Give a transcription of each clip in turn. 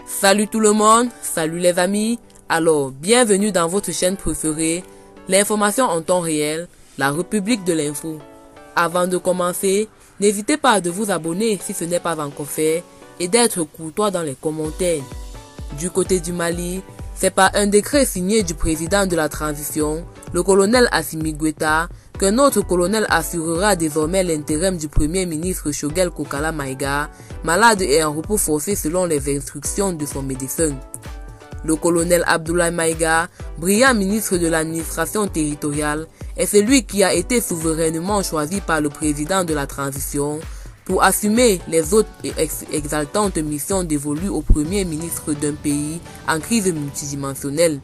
Salut tout le monde, salut les amis. Alors, bienvenue dans votre chaîne préférée, l'information en temps réel, la République de l'info. Avant de commencer, n'hésitez pas de vous abonner si ce n'est pas encore fait et d'être courtois dans les commentaires. Du côté du Mali, c'est par un décret signé du président de la transition, le colonel Assimi Goïta, qu'un autre colonel assurera désormais l'intérim du premier ministre Choguel Kokala Maïga, malade et en repos forcé selon les instructions de son médecin. Le colonel Abdoulaye Maïga, brillant ministre de l'administration territoriale, est celui qui a été souverainement choisi par le président de la transition pour assumer les hautes et exaltantes missions dévolues au premier ministre d'un pays en crise multidimensionnelle.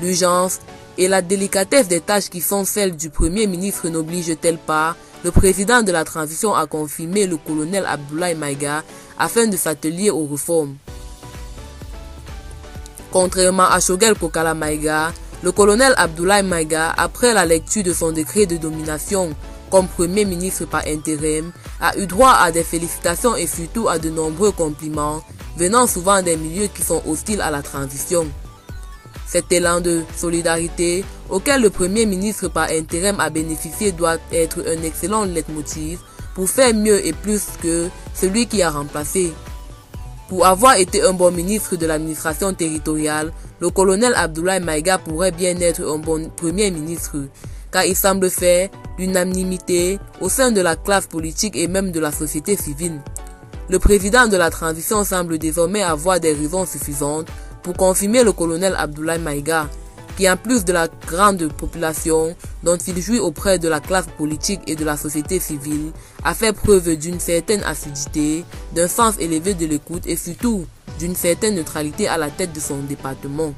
L'urgence et la délicatesse des tâches qui sont celles du premier ministre n'obligent-elles pas le président de la transition à confirmer le colonel Abdoulaye Maïga afin de s'atteler aux réformes? Contrairement à Choguel Kokala Maïga, le colonel Abdoulaye Maïga, après la lecture de son décret de nomination comme premier ministre par intérim, a eu droit à des félicitations et surtout à de nombreux compliments venant souvent des milieux qui sont hostiles à la transition. Cet élan de solidarité auquel le premier ministre par intérim a bénéficié doit être un excellent leitmotiv pour faire mieux et plus que celui qui a remplacé. Pour avoir été un bon ministre de l'administration territoriale, le colonel Abdoulaye Maïga pourrait bien être un bon premier ministre, car il semble faire l'unanimité au sein de la classe politique et même de la société civile. Le président de la transition semble désormais avoir des raisons suffisantes pour confirmer le colonel Abdoulaye Maïga, qui en plus de la grande population dont il jouit auprès de la classe politique et de la société civile, a fait preuve d'une certaine assiduité, d'un sens élevé de l'écoute et surtout d'une certaine neutralité à la tête de son département,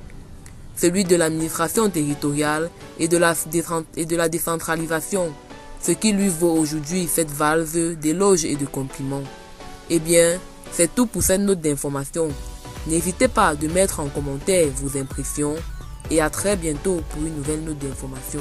celui de l'administration territoriale et de la décentralisation, ce qui lui vaut aujourd'hui cette valse d'éloges et de compliments. Eh bien, c'est tout pour cette note d'information. N'hésitez pas de mettre en commentaire vos impressions et à très bientôt pour une nouvelle note d'information.